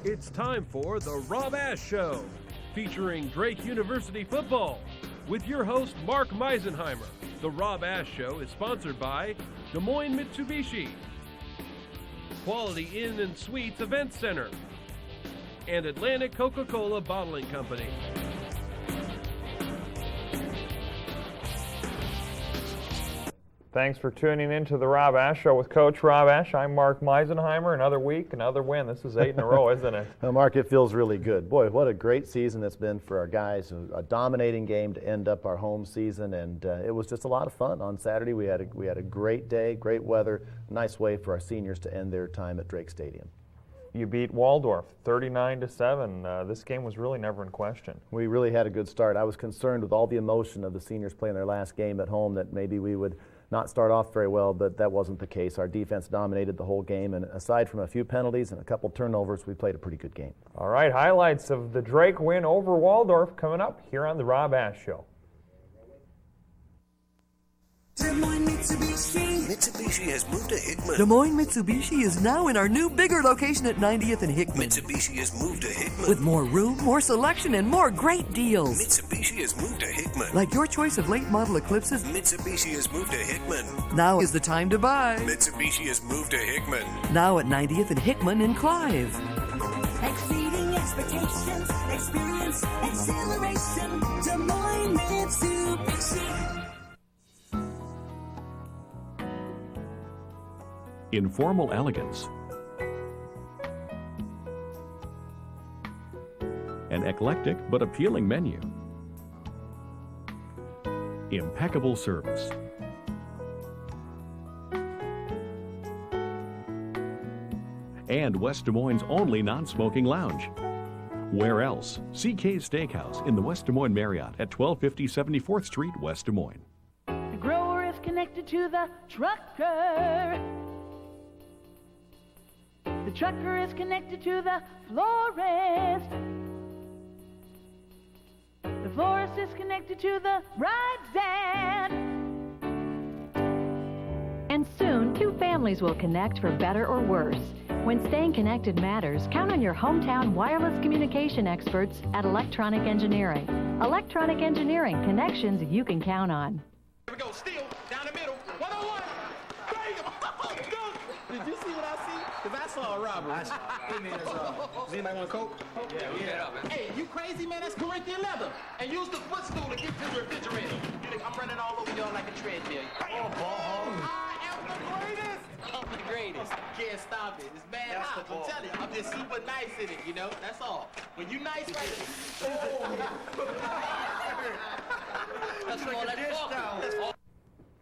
It's time for The Rob Ash Show, featuring Drake University football. With your host, Mark Meisenheimer. The Rob Ash Show is sponsored by Des Moines Mitsubishi, Quality Inn and Suites Event Center, and Atlantic Coca-Cola Bottling Company. Thanks for tuning in to the Rob Ash Show with Coach Rob Ash. I'm Mark Meisenheimer. Another week, another win. This is 8 in a row, isn't it? Well, Mark, it feels really good. Boy, what a great season it's been for our guys. A dominating game to end up our home season, and it was just a lot of fun on Saturday. We had a great day, great weather, nice way for our seniors to end their time at Drake Stadium. You beat Waldorf 39-7. This game was really never in question. We really had a good start. I was concerned with all the emotion of the seniors playing their last game at home that maybe we would not start off very well, but that wasn't the case. Our defense dominated the whole game, and aside from a few penalties and a couple turnovers, we played a pretty good game. All right, highlights of the Drake win over Waldorf coming up here on the Rob Ash Show. Des Moines Mitsubishi. Mitsubishi has moved to Hickman. Des Moines Mitsubishi is now in our new, bigger location at 90th and Hickman. Mitsubishi has moved to Hickman. With more room, more selection, and more great deals. Mitsubishi has moved to Hickman. Like your choice of late model Eclipses. Mitsubishi has moved to Hickman. Now is the time to buy. Mitsubishi has moved to Hickman. Now at 90th and Hickman in Clive. Exceeding expectations, experience, exhilaration. Des Moines Mitsubishi. Informal elegance, an eclectic but appealing menu, impeccable service, and West Des Moines' only non-smoking lounge. Where else? CK Steakhouse in the West Des Moines Marriott at 1250 74th Street, West Des Moines. The grower is connected to the trucker. The trucker is connected to the florist. The florist is connected to the bride's dad. And soon, two families will connect for better or worse. When staying connected matters, count on your hometown wireless communication experts at Electronic Engineering. Electronic Engineering, connections you can count on. Here we go, still, down the middle, 101. Did you see what I see? Because I saw a robbery. Hey, man, does anybody want a Coke? Yeah, we get up, man. Hey, you crazy, man? That's Corinthian leather. And use the footstool to get to the refrigerator. I'm running all over y'all like a treadmill. Oh, I am the greatest. I'm the greatest. Can't stop it. It's bad hot. I'm telling you. I'm just super nice in it, you know? That's all. When you nice right That's all. That's all.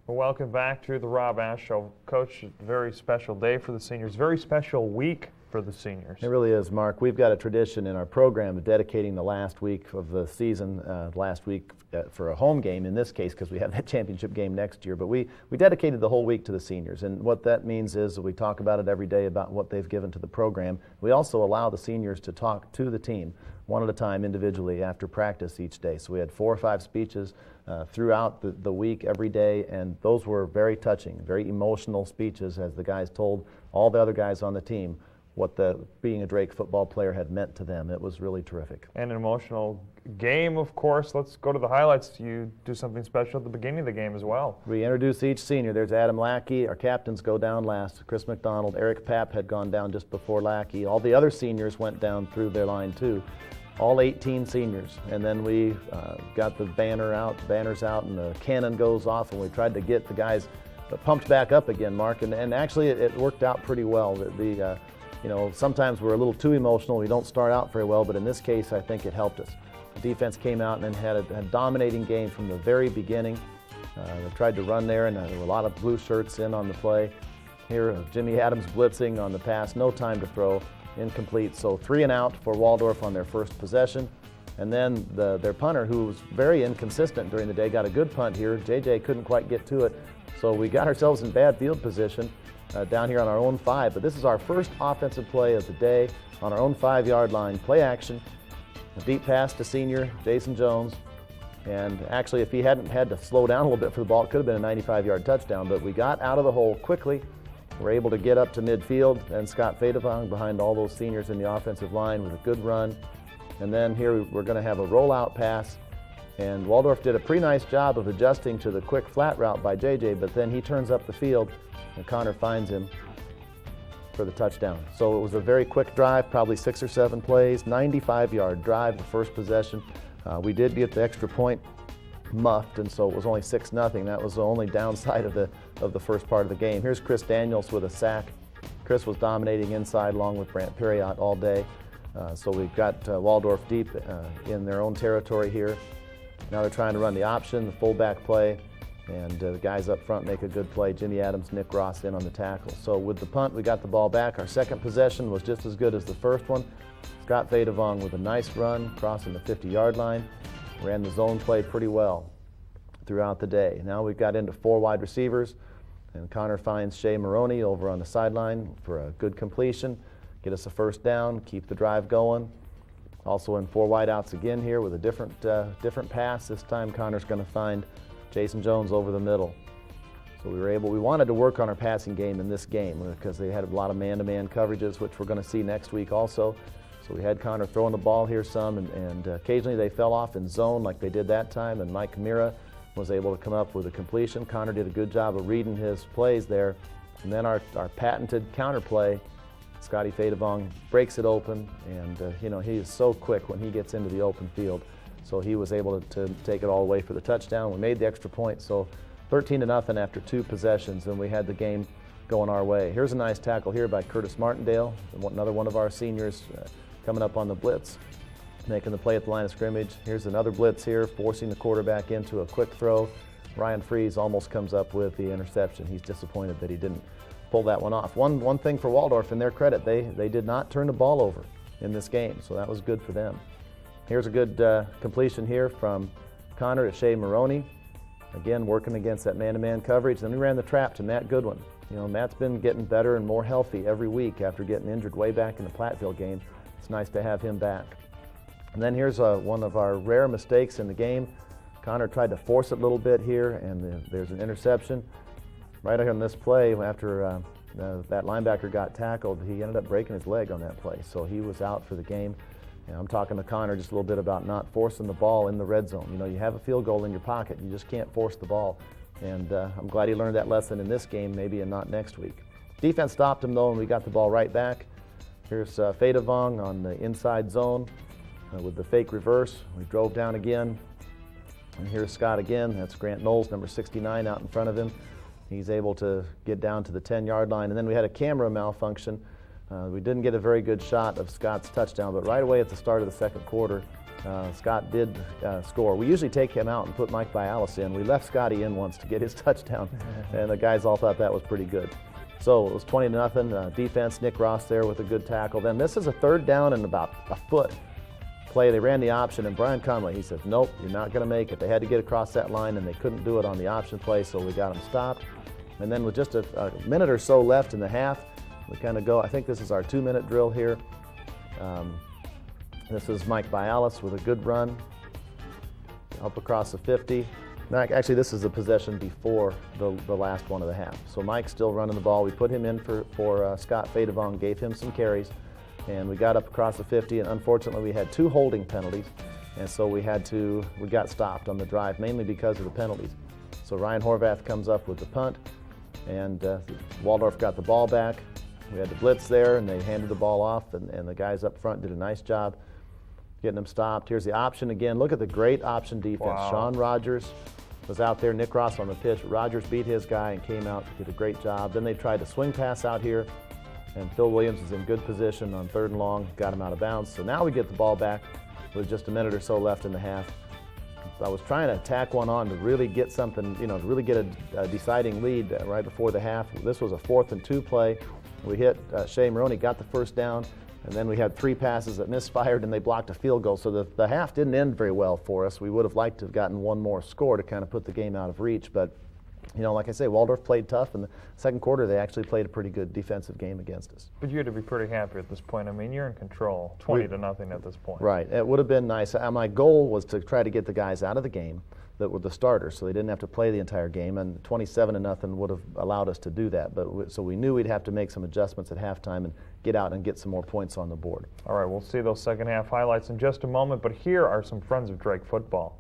Well, welcome back to the Rob Ash Show. Coach, very special day for the seniors, very special week for the seniors. It really is, Mark. We've got a tradition in our program of dedicating the last week of the season, last week for a home game in this case, because we have that championship game next year. But we dedicated the whole week to the seniors, and what that means is that we talk about it every day about what they've given to the program. We also allow the seniors to talk to the team one at a time individually after practice each day. So we had 4 or 5 speeches throughout the week every day, and those were very touching, very emotional speeches as the guys told all the other guys on the team what being a Drake football player had meant to them. It was really terrific. And an emotional game, of course. Let's go to the highlights. You do something special at the beginning of the game as well. We introduce each senior. There's Adam Lackey. Our captains go down last. Chris McDonald, Eric Papp had gone down just before Lackey. All the other seniors went down through their line too. All 18 seniors. And then we got the banners out, and the cannon goes off, and we tried to get the guys pumped back up again, Mark. And actually it worked out pretty well. You know, sometimes we're a little too emotional. We don't start out very well, but in this case, I think it helped us. The defense came out and had a dominating game from the very beginning. They tried to run there, and there were a lot of blue shirts in on the play. Here, Jimmy Adams blitzing on the pass, no time to throw, incomplete. So 3 and out for Waldorf on their first possession. And then their punter, who was very inconsistent during the day, got a good punt here. JJ couldn't quite get to it. So we got ourselves in bad field position down here on our own 5. But this is our first offensive play of the day on our own 5-yard line. Play action, a deep pass to senior Jason Jones. And actually, if he hadn't had to slow down a little bit for the ball, it could have been a 95-yard touchdown. But we got out of the hole quickly, We're able to get up to midfield, and Scott Fadevang behind all those seniors in the offensive line with a good run. And then here we're going to have a rollout pass, and Waldorf did a pretty nice job of adjusting to the quick flat route by JJ, but then he turns up the field, and Connor finds him for the touchdown. So it was a very quick drive, probably 6 or 7 plays, 95-yard drive, the first possession. We did get the extra point muffed, and so it was only 6-0. That was the only downside of the first part of the game. Here's Chris Daniels with a sack. Chris was dominating inside along with Brant Perriott all day. So we've got Waldorf deep in their own territory here. Now they're trying to run the option, the fullback play, and the guys up front make a good play. Jimmy Adams, Nick Ross in on the tackle. So with the punt, we got the ball back. Our second possession was just as good as the first one. Scott Fadevang with a nice run, crossing the 50-yard line. Ran the zone play pretty well throughout the day. Now we've got into 4 wide receivers, and Connor finds Shea Maroney over on the sideline for a good completion. Get us a first down, keep the drive going. Also in 4 wideouts again here with a different pass. This time Connor's going to find Jason Jones over the middle. So we wanted to work on our passing game in this game because they had a lot of man-to-man coverages, which we're going to see next week also. So we had Connor throwing the ball here some, and occasionally they fell off in zone like they did that time, and Mike Mira was able to come up with a completion. Connor did a good job of reading his plays there. And then our patented counter play, Scotty Fadevang breaks it open, and he is so quick when he gets into the open field. So he was able to take it all the way for the touchdown. We made the extra point, so 13-0 after 2 possessions, and we had the game going our way. Here's a nice tackle here by Curtis Martindale, another one of our seniors coming up on the blitz, making the play at the line of scrimmage. Here's another blitz here, forcing the quarterback into a quick throw. Ryan Freeze almost comes up with the interception. He's disappointed that he didn't pull that one off. One thing for Waldorf, in their credit, they did not turn the ball over in this game, so that was good for them. Here's a good completion here from Connor to Shea Maroney. Again, working against that man-to-man coverage. Then we ran the trap to Matt Goodwin. Matt's been getting better and more healthy every week after getting injured way back in the Platteville game. It's nice to have him back. And then here's one of our rare mistakes in the game. Connor tried to force it a little bit here, and there's an interception. Right on this play, after that linebacker got tackled, he ended up breaking his leg on that play, so he was out for the game. And I'm talking to Connor just a little bit about not forcing the ball in the red zone. You have a field goal in your pocket. You just can't force the ball. And I'm glad he learned that lesson in this game, maybe, and not next week. Defense stopped him, though, and we got the ball right back. Here's Fadevang on the inside zone with the fake reverse. We drove down again. And here's Scott again. That's Grant Knowles, number 69, out in front of him. He's able to get down to the 10-yard line. And then we had a camera malfunction. We didn't get a very good shot of Scott's touchdown, but right away at the start of the second quarter, Scott did score. We usually take him out and put Mike Bialis in. We left Scotty in once to get his touchdown, and the guys all thought that was pretty good. So it was 20-0. Defense, Nick Ross there with a good tackle. Then this is a 3rd down and about a foot play. They ran the option, and Brian Conley, he said, nope, you're not going to make it. They had to get across that line, and they couldn't do it on the option play, so we got them stopped. And then with just a minute or so left in the half, we kind of go, I think this is our 2-minute drill here. This is Mike Bialis with a good run up across the 50. Actually, this is the possession before the last one of the half. So Mike's still running the ball. We put him in for Scott Fadevang, gave him some carries, and we got up across the 50, and unfortunately we had 2 holding penalties, and so we got stopped on the drive, mainly because of the penalties. So Ryan Horvath comes up with the punt, and Waldorf got the ball back. We had the blitz there, and they handed the ball off, and the guys up front did a nice job getting them stopped. Here's the option again. Look at the great option defense. Wow. Sean Rogers was out there, Nick Ross on the pitch. Rogers beat his guy and came out, did a great job. Then they tried to swing pass out here, and Phil Williams is in good position on 3rd and long, got him out of bounds. So now we get the ball back with just a minute or so left in the half. I was trying to tack one on to really get something, to really get a deciding lead right before the half. This was a 4th and 2 play. We hit Shea Maroney, got the first down, and then we had 3 passes that misfired, and they blocked a field goal. So the half didn't end very well for us. We would have liked to have gotten one more score to kind of put the game out of reach. But, like I say, Waldorf played tough. In the second quarter, they actually played a pretty good defensive game against us. But you had to be pretty happy at this point. I mean, you're in control, 20-0 at this point. Right. It would have been nice. My goal was to try to get the guys out of the game that were the starters, so they didn't have to play the entire game, and 27-0 would have allowed us to do that. But so we knew we'd have to make some adjustments at halftime and get out and get some more points on the board. All right, we'll see those second half highlights in just a moment, but here are some friends of Drake football.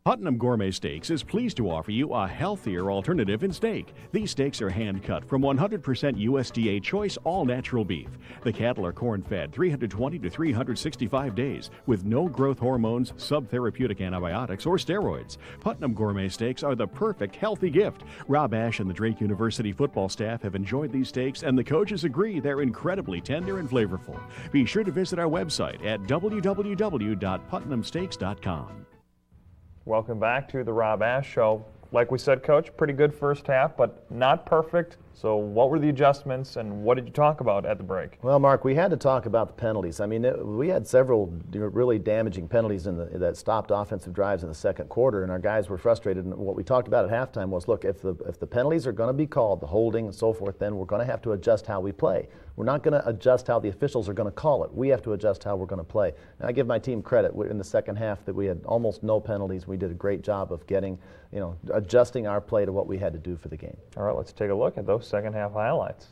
Putnam Gourmet Steaks is pleased to offer you a healthier alternative in steak. These steaks are hand-cut from 100% USDA choice all-natural beef. The cattle are corn-fed 320 to 365 days with no growth hormones, subtherapeutic antibiotics, or steroids. Putnam Gourmet Steaks are the perfect healthy gift. Rob Ash and the Drake University football staff have enjoyed these steaks, and the coaches agree they're incredibly tender and flavorful. Be sure to visit our website at www.putnamsteaks.com. Welcome back to the Rob Ash Show. Like we said, Coach, pretty good first half, but not perfect. So what were the adjustments, and what did you talk about at the break? Well, Mark, we had to talk about the penalties. I mean, we had several really damaging penalties that stopped offensive drives in the second quarter, and our guys were frustrated. And what we talked about at halftime was, look, if the penalties are going to be called, the holding and so forth, then we're going to have to adjust how we play. We're not going to adjust how the officials are going to call it. We have to adjust how we're going to play. And I give my team credit in the second half that we had almost no penalties. We did a great job of adjusting our play to what we had to do for the game. All right, let's take a look at those second half highlights.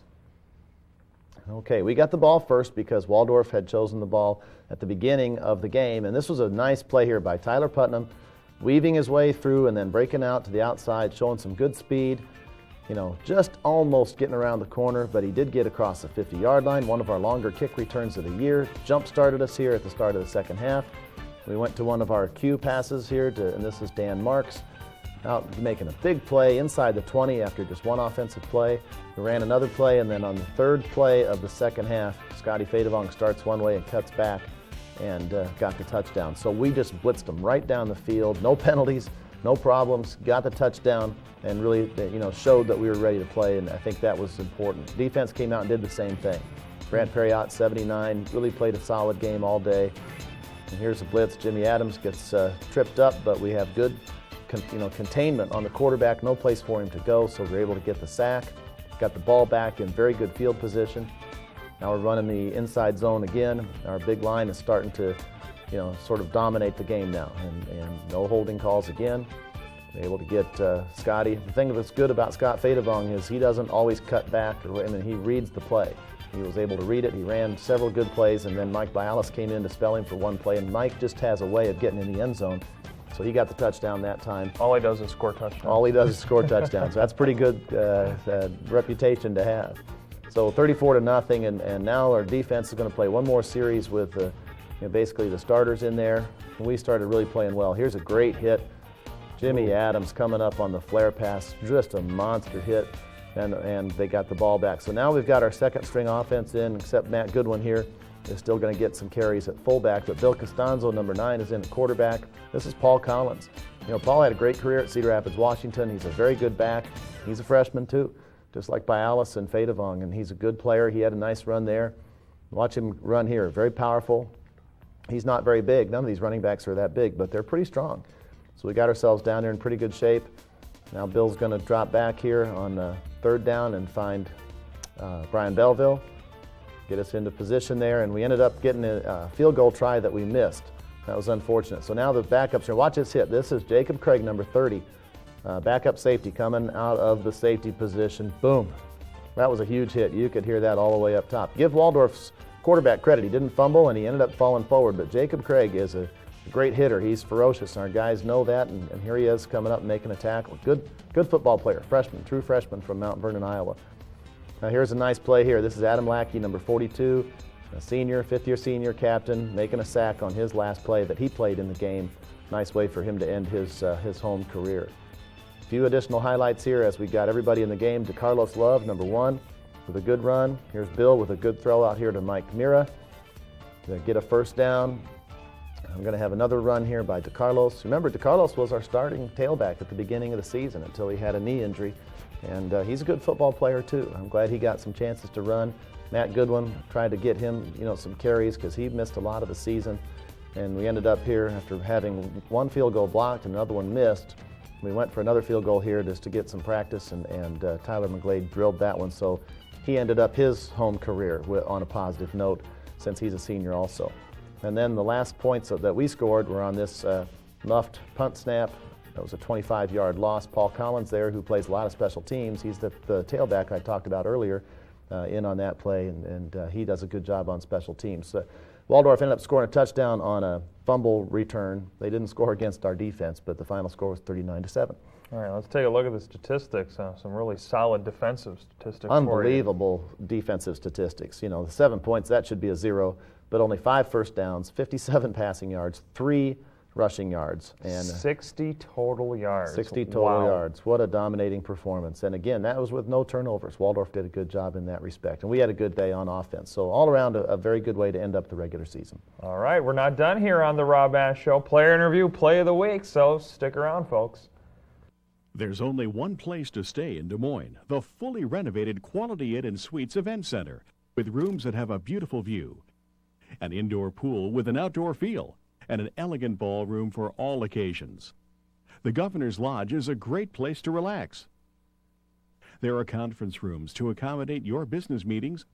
Okay, we got the ball first because Waldorf had chosen the ball at the beginning of the game, and this was a nice play here by Tyler Putnam, weaving his way through and then breaking out to the outside, showing some good speed, just almost getting around the corner, but he did get across the 50-yard line, one of our longer kick returns of the year. Jump started us here at the start of the second half. We went to one of our cue passes here, and this is Dan Marks, out making a big play inside the 20 after just one offensive play. We ran another play, and then on the third play of the second half, Scotty Fadevong starts one way and cuts back and got the touchdown. So we just blitzed them right down the field, no penalties, no problems, got the touchdown, and really showed that we were ready to play, and I think that was important. Defense came out and did the same thing. Grant Perriott, 79, really played a solid game all day. And here's a blitz. Jimmy Adams gets tripped up, but we have good containment on the quarterback, no place for him to go, so we're able to get the sack. Got the ball back in very good field position. Now we're running the inside zone again. Our big line is starting to, sort of dominate the game now, and no holding calls again. We're able to get Scotty. The thing that's good about Scott Fadevong is he doesn't always cut back, he reads the play. He was able to read it. He ran several good plays, and then Mike Bialis came in to spell him for one play, and Mike just has a way of getting in the end zone. So he got the touchdown that time. All he does is score touchdowns. All he does is score touchdowns. So that's pretty good reputation to have. So 34-0, and now our defense is going to play one more series with basically the starters in there. And we started really playing well. Here's a great hit. Jimmy Adams coming up on the flare pass, just a monster hit, and they got the ball back. So now we've got our second string offense in, except Matt Goodwin here is still going to get some carries at fullback, but Bill Costanzo, number 9, is in at quarterback. This is Paul Collins. Paul had a great career at Cedar Rapids, Washington. He's a very good back. He's a freshman too, just like Bialis and Fadevong, and he's a good player. He had a nice run there. Watch him run here, very powerful. He's not very big. None of these running backs are that big, but they're pretty strong. So we got ourselves down there in pretty good shape. Now Bill's going to drop back here on third down and find Brian Belleville, get us into position there, and we ended up getting a field goal try that we missed. That was unfortunate. So now the backups here. Watch this hit. This is Jacob Craig, number 30, backup safety coming out of the safety position. Boom. That was a huge hit. You could hear that all the way up top. Give Waldorf's quarterback credit. He didn't fumble, and he ended up falling forward, but Jacob Craig is a a great hitter. He's ferocious, and our guys know that, and here he is coming up and making a tackle. Good football player, freshman, true freshman from Mount Vernon, Iowa. Now here's a nice play here. This is Adam Lackey, number 42, a senior, fifth-year senior captain, making a sack on his last play that he played in the game. Nice way for him to end his home career. A few additional highlights here as we got everybody in the game. DeCarlos Love, number 1, with a good run. Here's Bill with a good throw out here to Mike Mira. They get a first down. I'm going to have another run here by DeCarlos. Remember, DeCarlos was our starting tailback at the beginning of the season until he had a knee injury, and he's a good football player too. I'm glad he got some chances to run. Matt Goodwin tried to get him, some carries because he missed a lot of the season, and we ended up here after having one field goal blocked and another one missed. We went for another field goal here just to get some practice, and Tyler McGlade drilled that one, so he ended up his home career on a positive note since he's a senior also. And then the last points that we scored were on this muffed punt snap. That was a 25-yard loss. Paul Collins there, who plays a lot of special teams. He's the tailback I talked about earlier in on that play, and he does a good job on special teams. Waldorf ended up scoring a touchdown on a fumble return. They didn't score against our defense, but the final score was 39-7. All right, let's take a look at the statistics. Some really solid defensive statistics. Unbelievable defensive statistics. The 7 points, that should be a 0, but only 5 first downs, 57 passing yards, 3 rushing yards, and 60 total yards. 60 total yards. What a dominating performance. And again, that was with no turnovers. Waldorf did a good job in that respect, and we had a good day on offense. So all around, a very good way to end up the regular season. All right, we're not done here on the Rob Ash Show. Player interview, play of the week, so stick around, folks. There's only one place to stay in Des Moines, the fully renovated Quality Inn and Suites Event Center, with rooms that have a beautiful view, an indoor pool with an outdoor feel, and an elegant ballroom for all occasions. The Governor's Lodge is a great place to relax. There are conference rooms to accommodate your business meetings,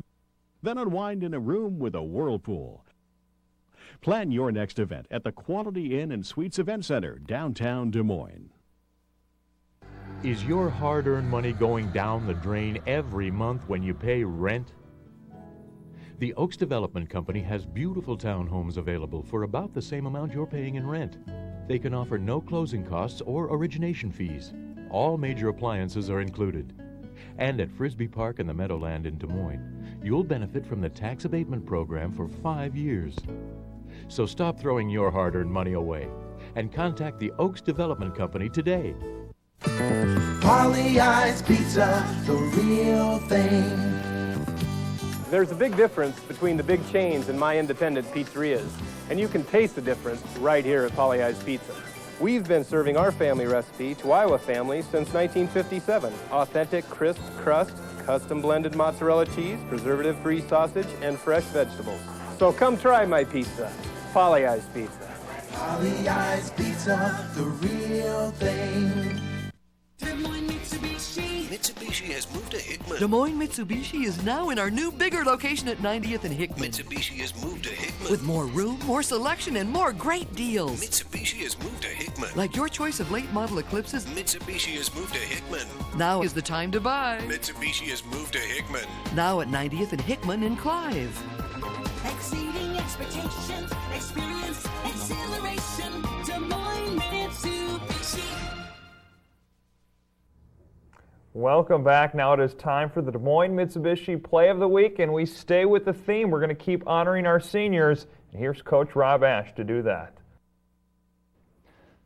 then unwind in a room with a whirlpool. Plan your next event at the Quality Inn and Suites Event Center, downtown Des Moines. Is your hard-earned money going down the drain every month when you pay rent? The Oaks Development Company has beautiful townhomes available for about the same amount you're paying in rent. They can offer no closing costs or origination fees. All major appliances are included. And at Frisbee Park and the Meadowland in Des Moines, you'll benefit from the tax abatement program for 5 years. So stop throwing your hard-earned money away and contact the Oaks Development Company today. Polly Eyes Pizza, the real thing. There's a big difference between the big chains and my independent pizzerias, and you can taste the difference right here at Polly Eyes Pizza. We've been serving our family recipe to Iowa families since 1957. Authentic crisp crust, custom blended mozzarella cheese, preservative-free sausage, and fresh vegetables. So come try my pizza, Polly Eyes Pizza. Polly Eyes Pizza, the real thing. Des Moines Mitsubishi. Mitsubishi has moved to Hickman. Des Moines Mitsubishi is now in our new, bigger location at 90th and Hickman. Mitsubishi has moved to Hickman. With more room, more selection, and more great deals. Mitsubishi has moved to Hickman. Like your choice of late model Eclipses. Mitsubishi has moved to Hickman. Now is the time to buy. Mitsubishi has moved to Hickman. Now at 90th and Hickman in Clive. Exceeding expectations, experience, exhilaration. Des Moines Mitsubishi. Welcome back. Now it is time for the Des Moines Mitsubishi Play of the Week, and we stay with the theme. We're going to keep honoring our seniors, and here's Coach Rob Ash to do that.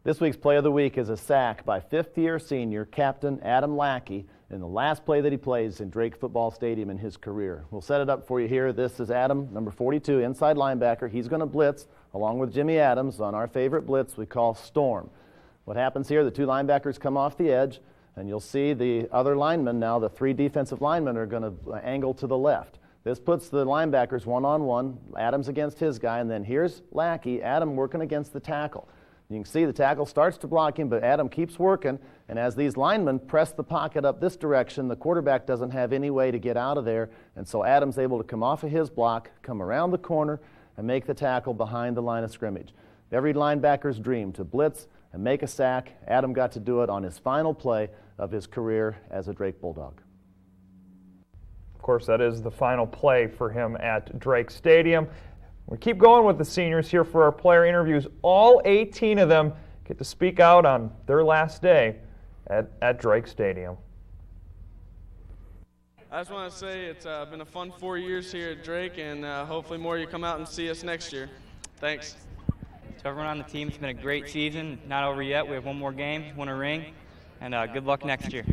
This week's Play of the Week is a sack by fifth-year senior captain Adam Lackey in the last play that he plays in Drake Football Stadium in his career. We'll set it up for you here. This is Adam, number 42, inside linebacker. He's going to blitz along with Jimmy Adams on our favorite blitz we call Storm. What happens here, the two linebackers come off the edge, and you'll see the other linemen now, the three defensive linemen are going to angle to the left. This puts the linebackers one-on-one, Adams against his guy, and then here's Lackey, Adam working against the tackle. You can see the tackle starts to block him, but Adam keeps working, and as these linemen press the pocket up this direction, the quarterback doesn't have any way to get out of there, and so Adam's able to come off of his block, come around the corner, and make the tackle behind the line of scrimmage. Every linebacker's dream to blitz and make a sack. Adam got to do it on his final play of his career as a Drake Bulldog. Of course, that is the final play for him at Drake Stadium. We keep going with the seniors here for our player interviews. All 18 of them get to speak out on their last day at Drake Stadium. I just want to say it's been a fun 4 years here at Drake, and hopefully more of you come out and see us next year. Thanks. To everyone on the team, it's been a great season. Not over yet. We have one more game, win a ring, and good luck next year.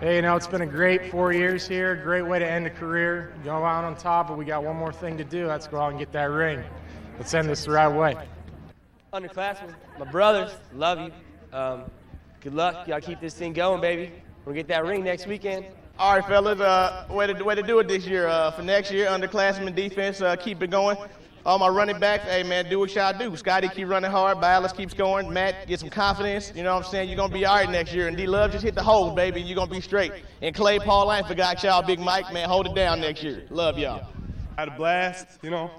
Hey, it's been a great 4 years here. Great way to end a career. Go out on top, but we got one more thing to do. Let's go out and get that ring. Let's end this the right way. Underclassmen, my brothers, love you. Good luck. Y'all keep this thing going, baby. We'll get that ring next weekend. All right, fellas, way to do it this year. For next year, underclassmen defense, keep it going. All my running backs, hey, man, do what y'all do. Scotty, keep running hard. Bialis keeps going. Matt, get some confidence. You know what I'm saying? You're going to be all right next year. And D-Love, just hit the hole, baby. You're going to be straight. And Clay, Paul, I ain't forgot y'all. Big Mike, man, hold it down next year. Love y'all. I had a blast, and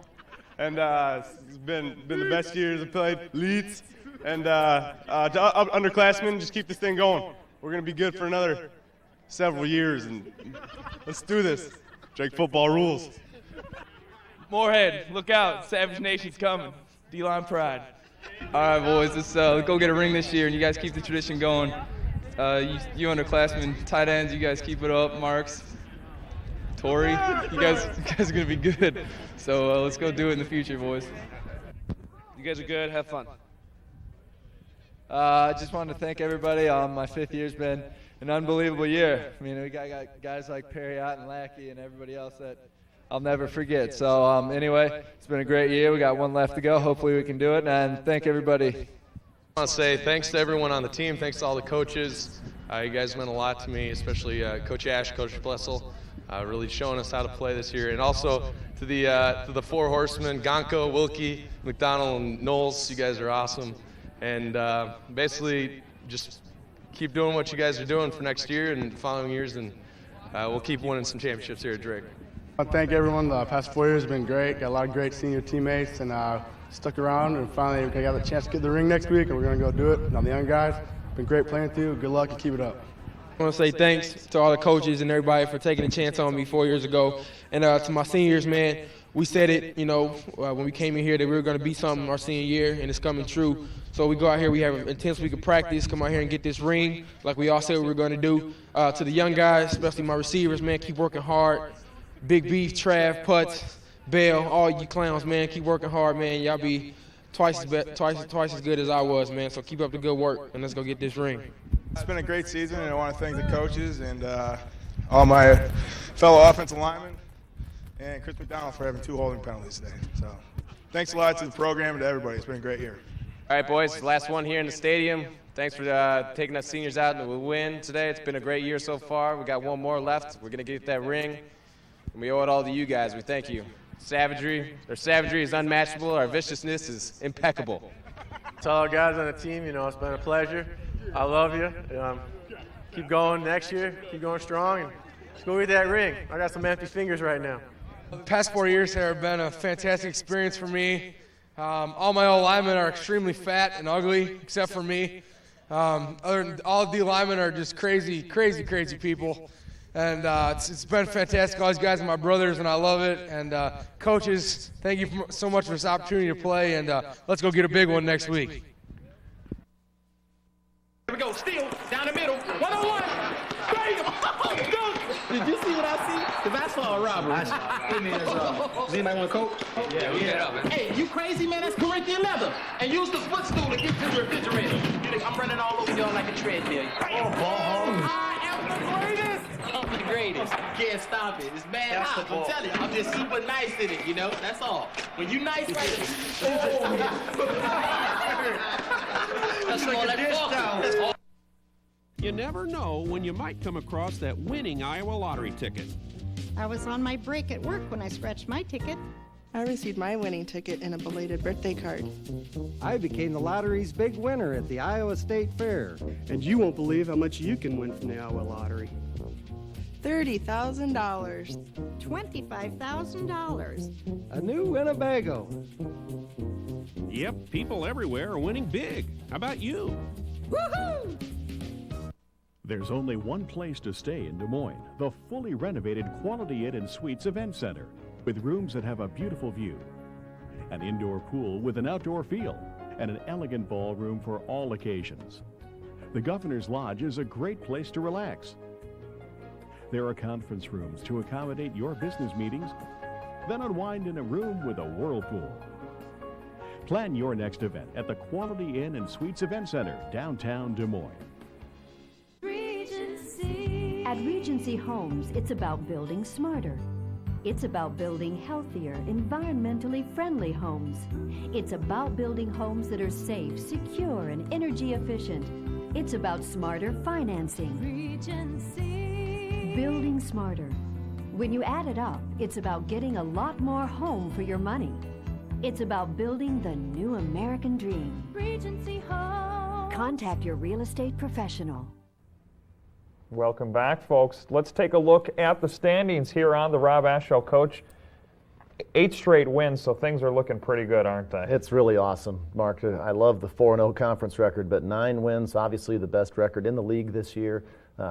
it's been the best years I played. Leeds. And underclassmen, just keep this thing going. We're going to be good for another several years. And let's do this. Drake football rules. Moorhead, look out. Savage Nation's coming. D-line pride. All right, boys, let's go get a ring this year, and you guys keep the tradition going. You underclassmen, tight ends, you guys keep it up. Marks, Torrey, you guys are going to be good. So let's go do it in the future, boys. You guys are good. Have fun. I just wanted to thank everybody. My 5th year's been an unbelievable year. I mean, we got guys like Perriott and Lackey and everybody else that I'll never forget. So anyway, it's been a great year. We got one left to go. Hopefully we can do it, and thank everybody. I want to say thanks to everyone on the team. Thanks to all the coaches. You guys meant a lot to me, especially Coach Ash, Coach Blessel, really showing us how to play this year. And also to the 4 horsemen, Gonko, Wilkie, McDonald, and Knowles. You guys are awesome. And basically just keep doing what you guys are doing for next year and the following years, and we'll keep winning some championships here at Drake. I thank everyone. The past 4 years have been great. Got a lot of great senior teammates, and stuck around. And finally, we got the chance to get the ring next week, and we're going to go do it. Now the young guys, been great playing with you. Good luck and keep it up. I want to say thanks to all the coaches and everybody for taking a chance on me 4 years ago. And to my seniors, man, we said it, when we came in here that we were going to be something our senior year, and it's coming true. So we go out here, we have an intense week of practice, come out here and get this ring like we all said we were going to do. To the young guys, especially my receivers, man, keep working hard. Big Beef, Trav, Putz, Bell, all you clowns, man, keep working hard, man. Y'all be twice as good as I was, man. So keep up the good work, and let's go get this ring. It's been a great season, and I want to thank the coaches and all my fellow offensive linemen and Chris McDonald for having 2 holding penalties today. So thanks a lot to the program and to everybody. It's been a great year. All right, boys, last one here in the stadium. Thanks for taking us seniors out and we win today. It's been a great year so far. We got one more left. We're going to get that ring. And we owe it all to you guys. We thank you. Savagery is unmatchable. Our viciousness is impeccable. To all the guys on the team, it's been a pleasure. I love you. Keep going next year. Keep going strong. And let's go get that ring. I got some empty fingers right now. The past 4 years have been a fantastic experience for me. All my old linemen are extremely fat and ugly, except for me. All D linemen are just crazy people. And it's been fantastic. All these guys are my brothers, and I love it. And coaches, thank you so much for this opportunity to play. And let's go get a big one next week. Here we go. Steal down the middle. 1-on-1. Did you see what I see? Because I saw a robbery. Hey, man, does anybody want a Coke? Yeah, we get up, man. Hey, you crazy, man? That's Corinthian leather. And use the footstool to get to the refrigerator. I'm running all over y'all like a treadmill. I am the greatest. I'm the greatest. Can't stop it. It's mad hot. I'm telling you. I'm just super nice in it, That's all. When you nice, right? That's like a dish towel. You never know when you might come across that winning Iowa lottery ticket. I was on my break at work when I scratched my ticket. I received my winning ticket and a belated birthday card. I became the lottery's big winner at the Iowa State Fair. And you won't believe how much you can win from the Iowa lottery. $30,000. $25,000. A new Winnebago. Yep, people everywhere are winning big. How about you? Woohoo! There's only one place to stay in Des Moines, the fully renovated Quality Inn and Suites Event Center. With rooms that have a beautiful view, an indoor pool with an outdoor feel, and an elegant ballroom for all occasions. The Governor's Lodge is a great place to relax. There are conference rooms to accommodate your business meetings, then unwind in a room with a whirlpool. Plan your next event at the Quality Inn and Suites Event Center, downtown Des Moines. Regency. At Regency Homes, it's about building smarter. It's about building healthier, environmentally friendly homes. It's about building homes that are safe, secure, and energy efficient. It's about smarter financing. Regency. Building smarter. When you add it up, it's about getting a lot more home for your money. It's about building the new American dream. Regency Homes. Contact your real estate professional. Welcome back, folks. Let's take a look at the standings here on the Rob Ash Show. Coach, 8 straight wins, so things are looking pretty good, aren't they? It's really awesome, Mark. I love the 4-0 conference record, but 9 wins, obviously the best record in the league this year.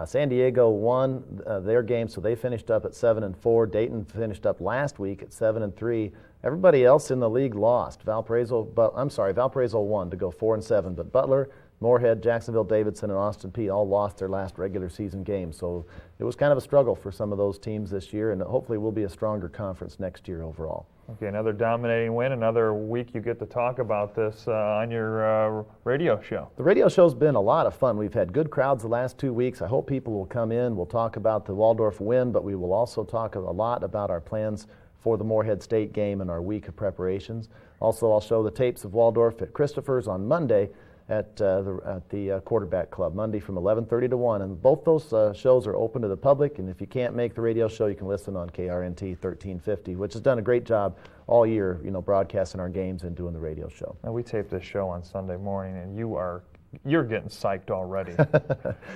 San Diego won their game, so they finished up at 7-4. Dayton finished up last week at 7-3. Everybody else in the league lost. Valparaiso won to go 4-7, but Butler, Moorhead, Jacksonville, Davidson, and Austin Peay all lost their last regular season game. So it was kind of a struggle for some of those teams this year, and hopefully we'll be a stronger conference next year overall. Okay, another dominating win, another week you get to talk about this on your radio show. The radio show's been a lot of fun. We've had good crowds the last 2 weeks. I hope people will come in. We'll talk about the Waldorf win, but we will also talk a lot about our plans for the Moorhead State game and our week of preparations. Also, I'll show the tapes of Waldorf at Christopher's on Monday at the Quarterback Club, Monday from 11:30 to 1. And both those shows are open to the public, and if you can't make the radio show, you can listen on KRNT 1350, which has done a great job all year, broadcasting our games and doing the radio show. Now, we taped this show on Sunday morning, and you're getting psyched already.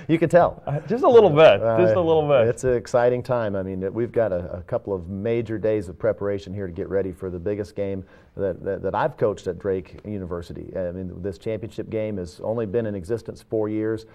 You can tell. Just a little bit. Just a little bit. It's an exciting time. I mean, we've got a couple of major days of preparation here to get ready for the biggest game that I've coached at Drake University. I mean, this championship game has only been in existence 4 years.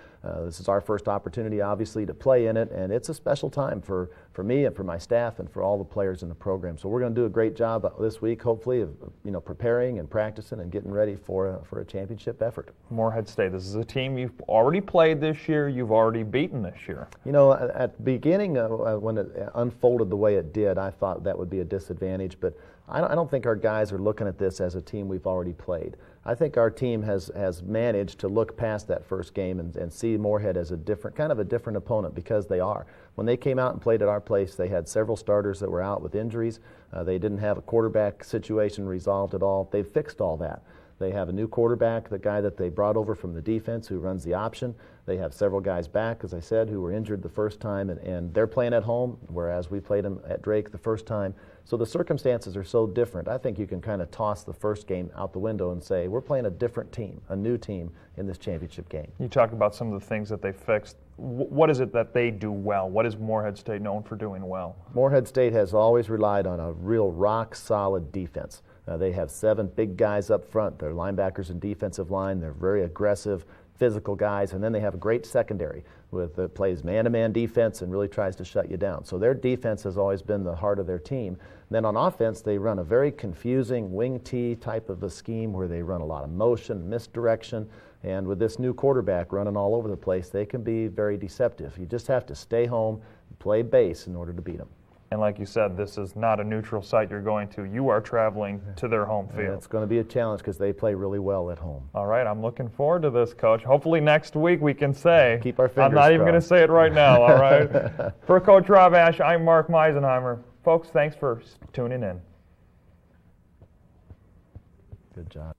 This is our first opportunity, obviously, to play in it, and it's a special time for me and for my staff and for all the players in the program. So we're going to do a great job this week, hopefully, of preparing and practicing and getting ready for a championship effort. Moorhead State, this is a team you've already played this year, you've already beaten this year. At the beginning, when it unfolded the way it did, I thought that would be a disadvantage, but I don't think our guys are looking at this as a team we've already played. I think our team has managed to look past that first game and see Moorhead as a different opponent, because they are. When they came out and played at our place, they had several starters that were out with injuries. They didn't have a quarterback situation resolved at all. They've fixed all that. They have a new quarterback, the guy that they brought over from the defense who runs the option. They have several guys back, as I said, who were injured the first time, and they're playing at home, whereas we played them at Drake the first time. So the circumstances are so different. I think you can kind of toss the first game out the window and say, we're playing a different team, a new team in this championship game. You talk about some of the things that they fixed. What is it that they do well? What is Moorhead State known for doing well? Moorhead State has always relied on a real rock-solid defense. They have 7 big guys up front. They're linebackers and defensive line. They're very aggressive, physical guys, and then they have a great secondary that plays man-to-man defense and really tries to shut you down. So their defense has always been the heart of their team. And then on offense, they run a very confusing wing T type of a scheme where they run a lot of motion, misdirection, and with this new quarterback running all over the place, they can be very deceptive. You just have to stay home, play base in order to beat them. And like you said, this is not a neutral site you're going to. You are traveling to their home field. And it's going to be a challenge because they play really well at home. All right, I'm looking forward to this, Coach. Hopefully next week we can say. Keep our fingers I'm not even going to say it right now, all right? For Coach Rob Ash, I'm Mark Meisenheimer. Folks, thanks for tuning in. Good job.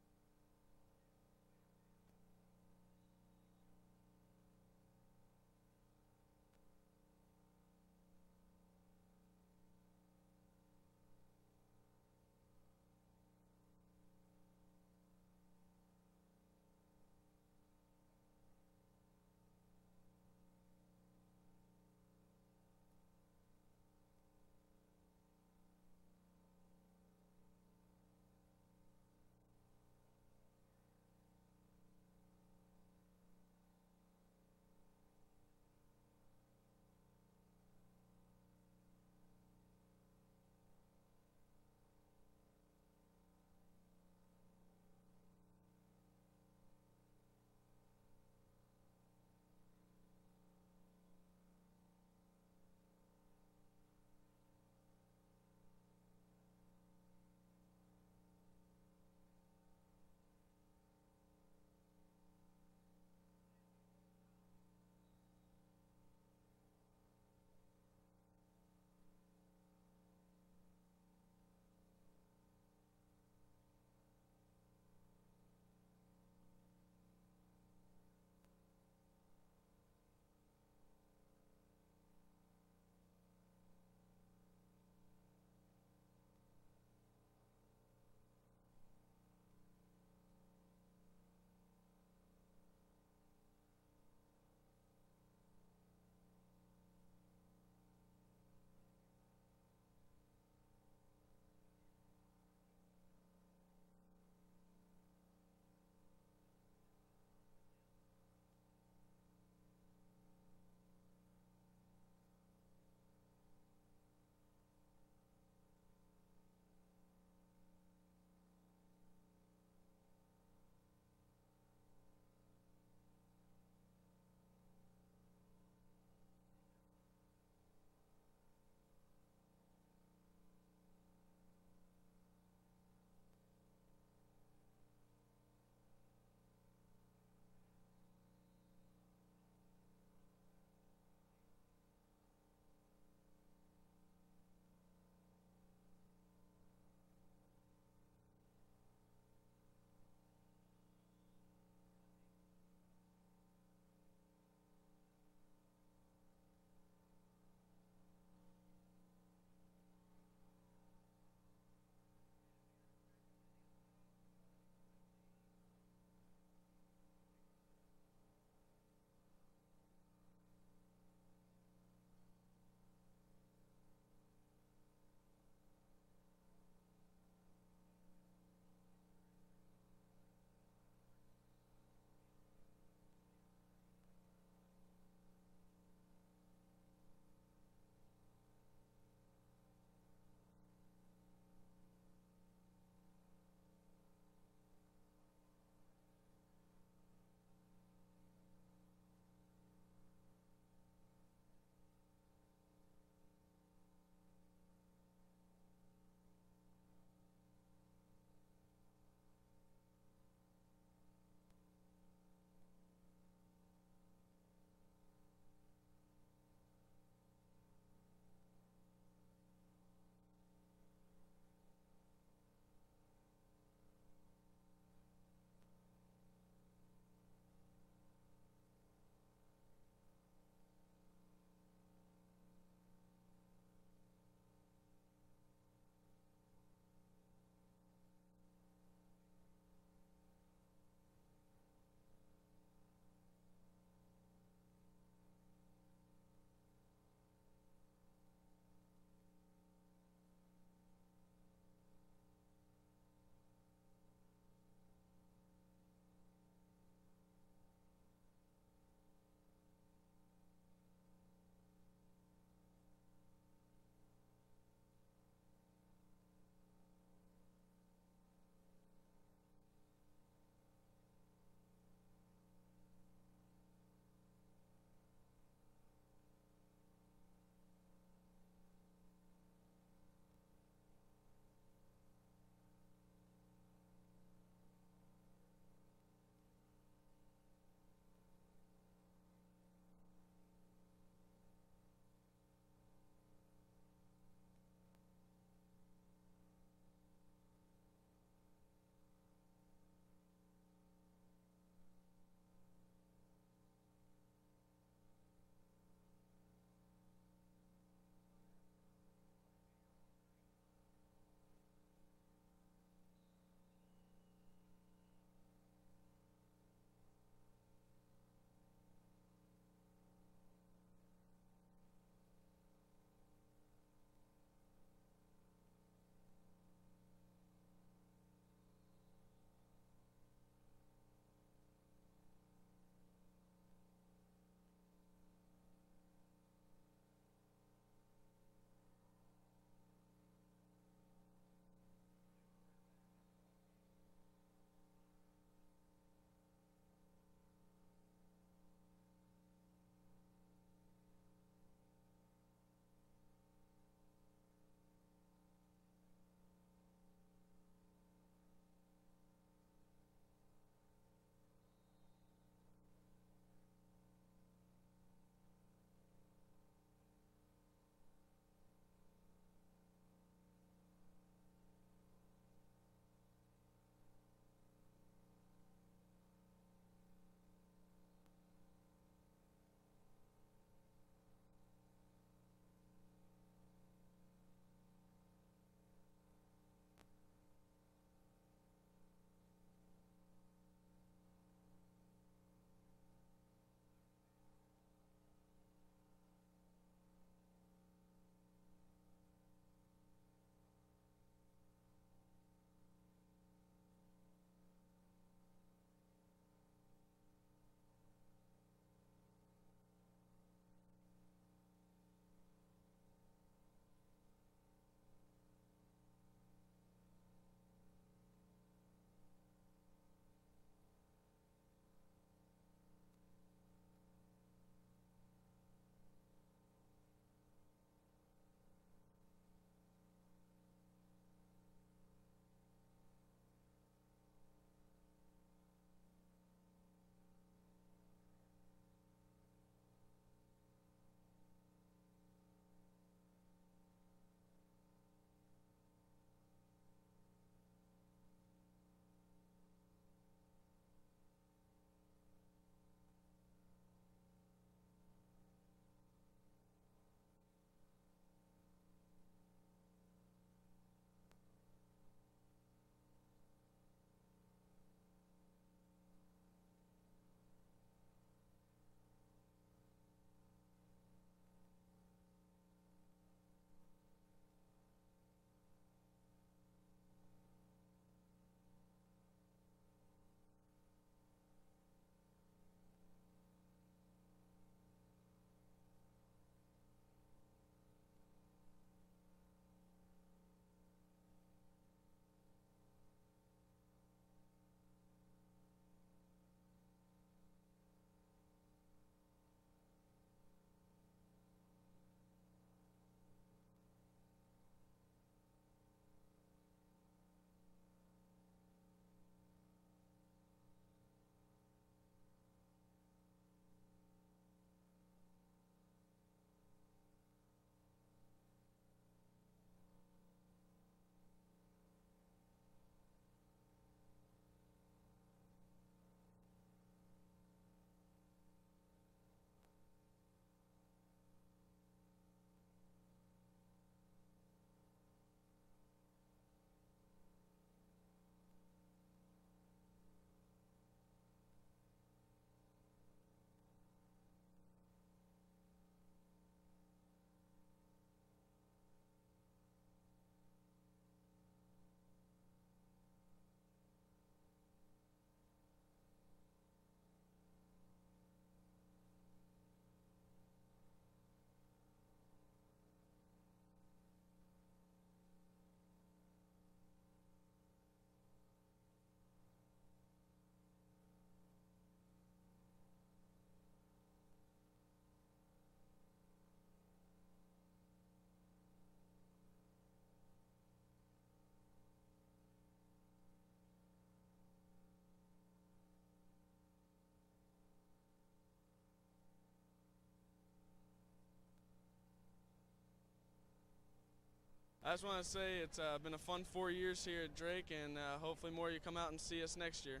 I just want to say it's been a fun 4 years here at Drake, and hopefully more you come out and see us next year.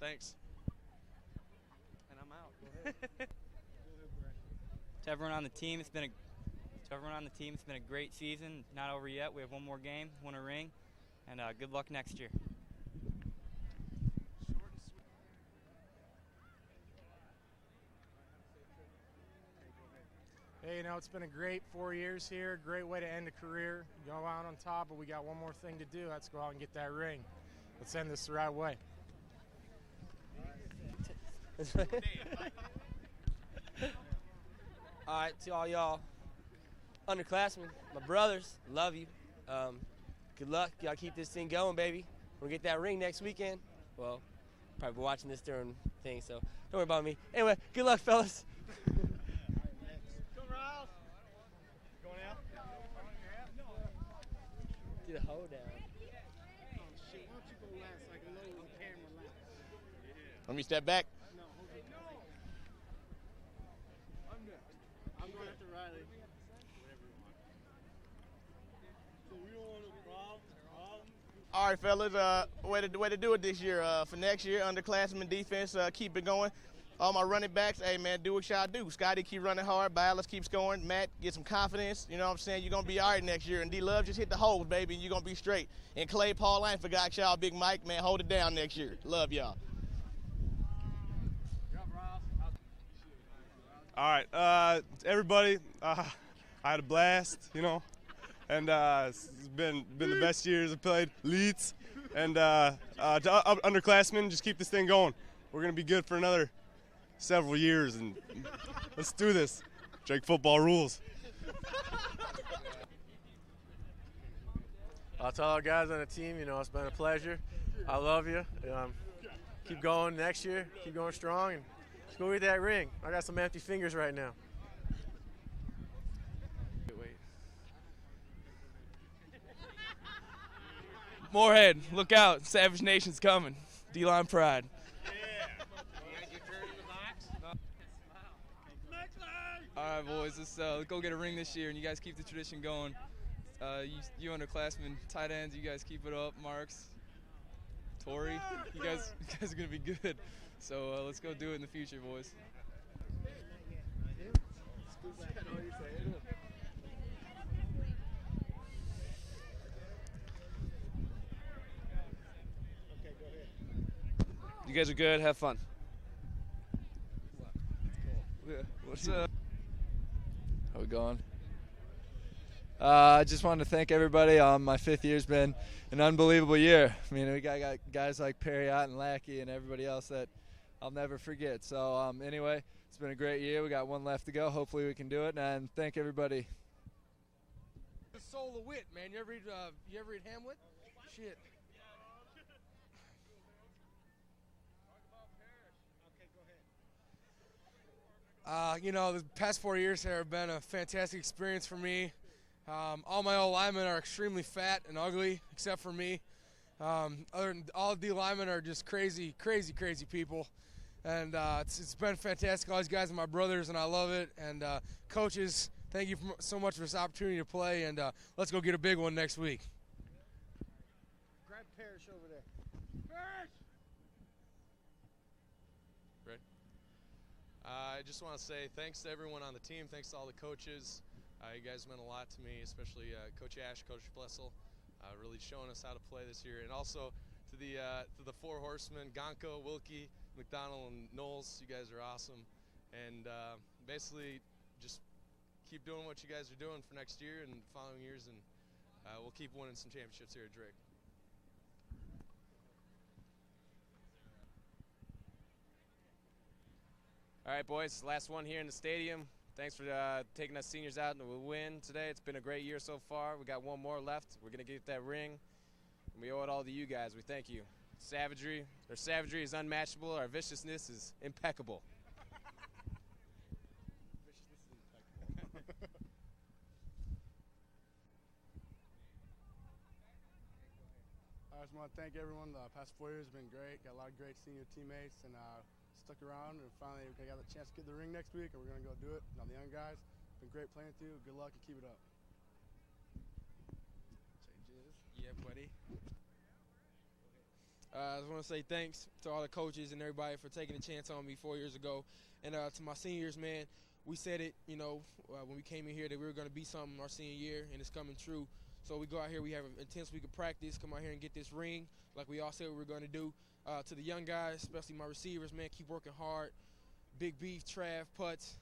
Thanks. And I'm out. Go ahead. To everyone on the team, it's been a great season. Not over yet. We have one more game, win a ring, and good luck next year. Hey, it's been a great 4 years here. Great way to end a career. Go out on top, but we got one more thing to do. Let's go out and get that ring. Let's end this the right way. All right, to all y'all underclassmen, my brothers, love you. Good luck. Y'all keep this thing going, baby. We'll get that ring next weekend. Well, probably watching this during thing, so don't worry about me. Anyway, good luck, fellas. Do the hold down. Oh, shit. Why don't you go last so I can load the camera last? Let me step back. No, hold it. No. I'm next. I'm going after Riley. Whatever you want. So we don't want a problem. All right, fellas, way to do it this year. For next year, underclassmen defense, keep it going. All my running backs, hey, man, do what y'all do. Scotty, keep running hard. Bialas, keep scoring. Matt, get some confidence. You know what I'm saying? You're going to be all right next year. And D-Love, just hit the holes, baby, and you're going to be straight. And Clay, Paul, I ain't forgot y'all. Big Mike, man, hold it down next year. Love y'all. All right, everybody, I had a blast, and it's been the best years I've played. Leeds, and to underclassmen, just keep this thing going. We're going to be good for another several years, and let's do this. Drake football rules. I'll tell our guys on the team, it's been a pleasure. I love you. Keep going next year. Keep going strong, and let's go get that ring. I got some empty fingers right now. Moorhead, look out. Savage Nation's coming. D-line pride. All right, boys, let's go get a ring this year, and you guys keep the tradition going. You underclassmen, tight ends, you guys keep it up. Marks, Tori, you guys are going to be good. So let's go do it in the future, boys. You guys are good. Have fun. What's up? How we going? I just wanted to thank everybody. My 5th year's been an unbelievable year. I mean, we got guys like Perriott and Lackey and everybody else that I'll never forget. So anyway, it's been a great year. We got one left to go. Hopefully we can do it, and thank everybody. The soul of wit, man. You ever read Hamlet? Shit. The past 4 years here have been a fantastic experience for me. All my old linemen are extremely fat and ugly, except for me. All the linemen are just crazy, crazy, crazy people. And it's been fantastic. All these guys are my brothers, and I love it. And coaches, thank you so much for this opportunity to play. And let's go get a big one next week. Grab Parrish over there. Right. I just want to say thanks to everyone on the team. Thanks to all the coaches. You guys meant a lot to me, especially Coach Ash, Coach Blessel, really showing us how to play this year. And also to the four horsemen, Gonko, Wilkie, McDonald, and Knowles. You guys are awesome. And basically just keep doing what you guys are doing for next year and following years, and we'll keep winning some championships here at Drake. All right, boys, last one here in the stadium. Thanks for taking us seniors out and we'll win today. It's been a great year so far. We got one more left. We're going to get that ring, and we owe it all to you guys. We thank you. Their savagery is unmatchable. Our viciousness is impeccable. I just want to thank everyone. The past 4 years have been great. Got a lot of great senior teammates, and stuck around, and finally we got the chance to get the ring next week, and we're going to go do it. Now the young guys, been great playing with you. Good luck and keep it up. Yeah, buddy. I just want to say thanks to all the coaches and everybody for taking a chance on me 4 years ago. And to my seniors, man, we said it, when we came in here that we were going to be something our senior year, and it's coming true. So we go out here, we have an intense week of practice, come out here and get this ring like we all said we were going to do. To the young guys, especially my receivers, man, keep working hard. Big Beef, Trav, Putz,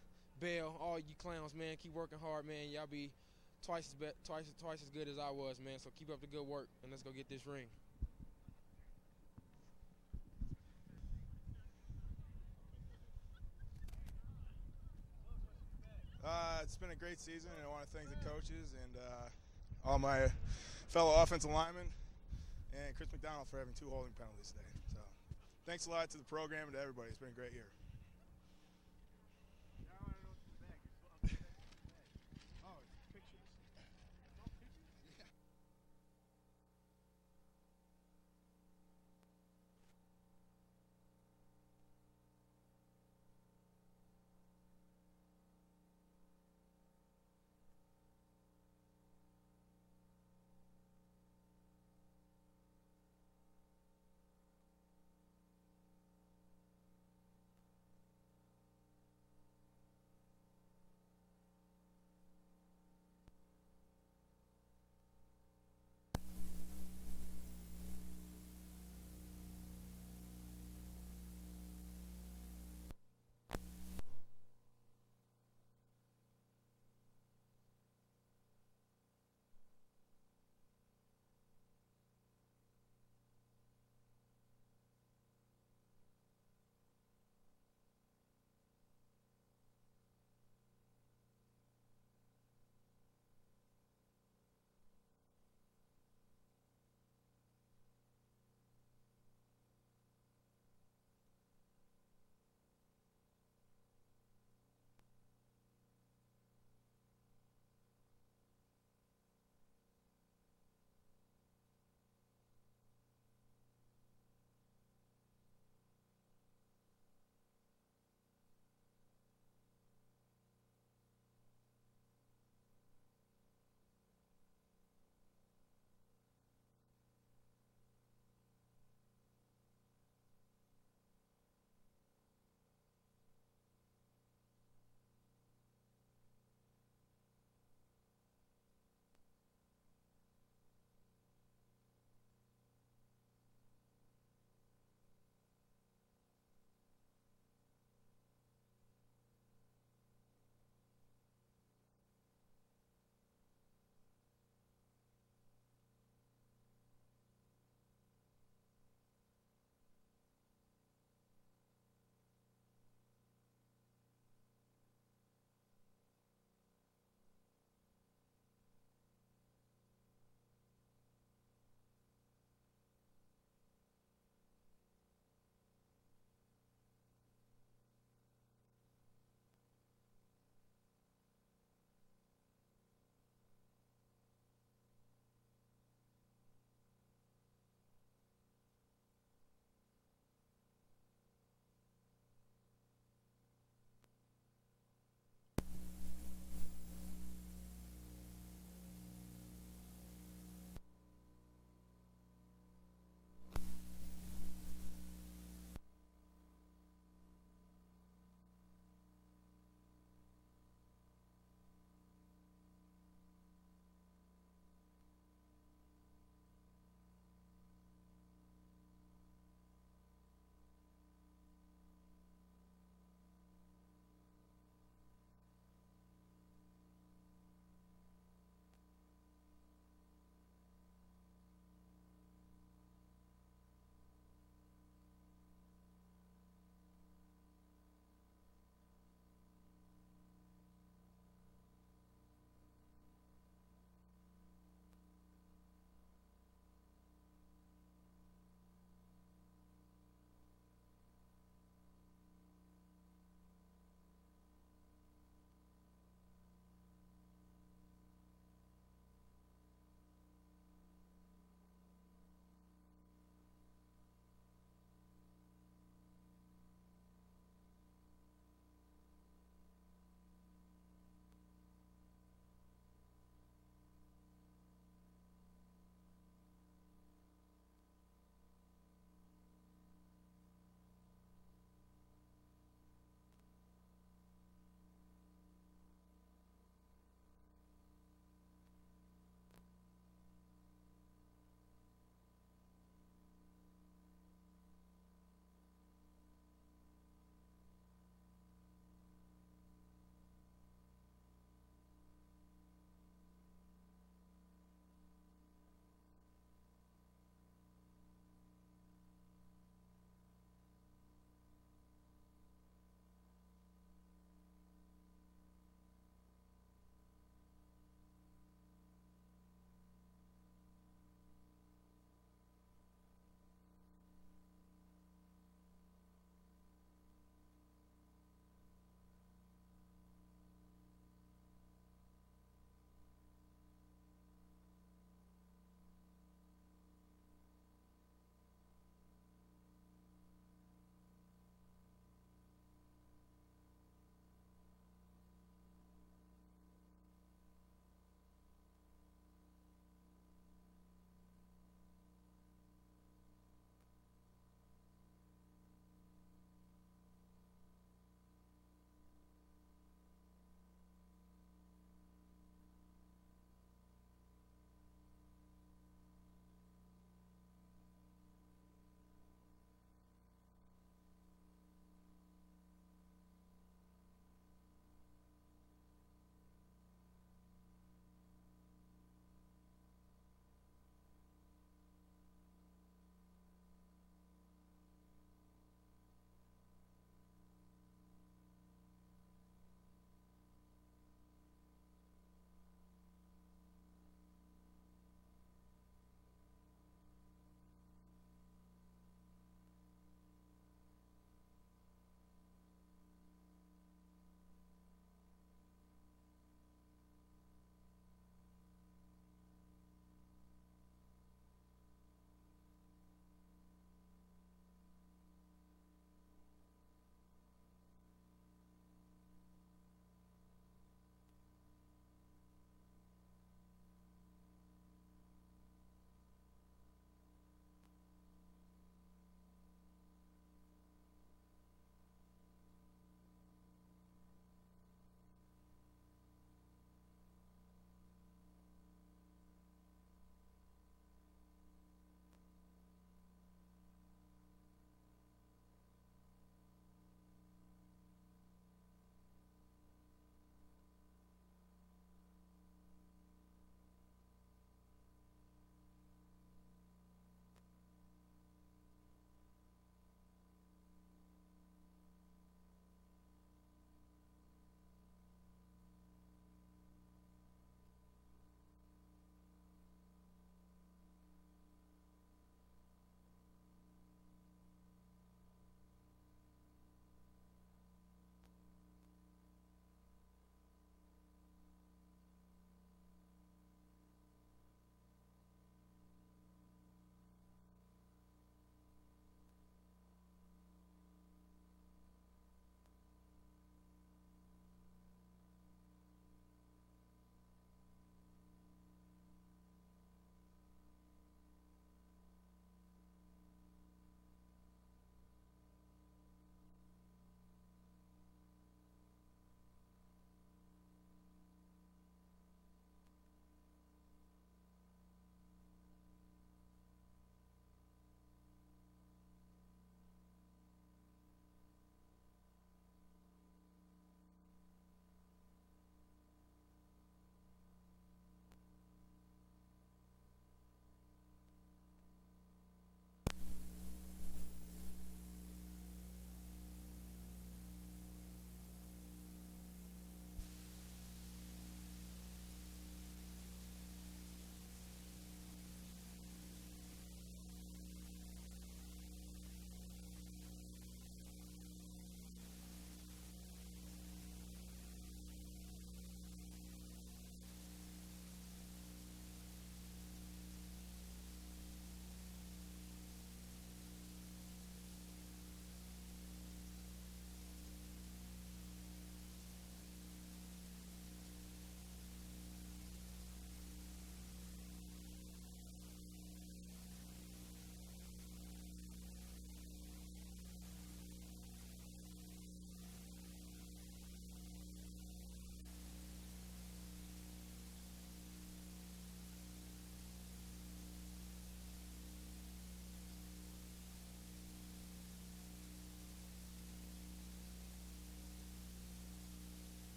Bell, all you clowns, man, keep working hard, man. Y'all be twice as good as I was, man. So keep up the good work, and let's go get this ring. It's been a great season, and I want to thank the coaches and all my fellow offensive linemen and Chris McDonald for having 2 holding penalties today. So thanks a lot to the program and to everybody. It's been a great year.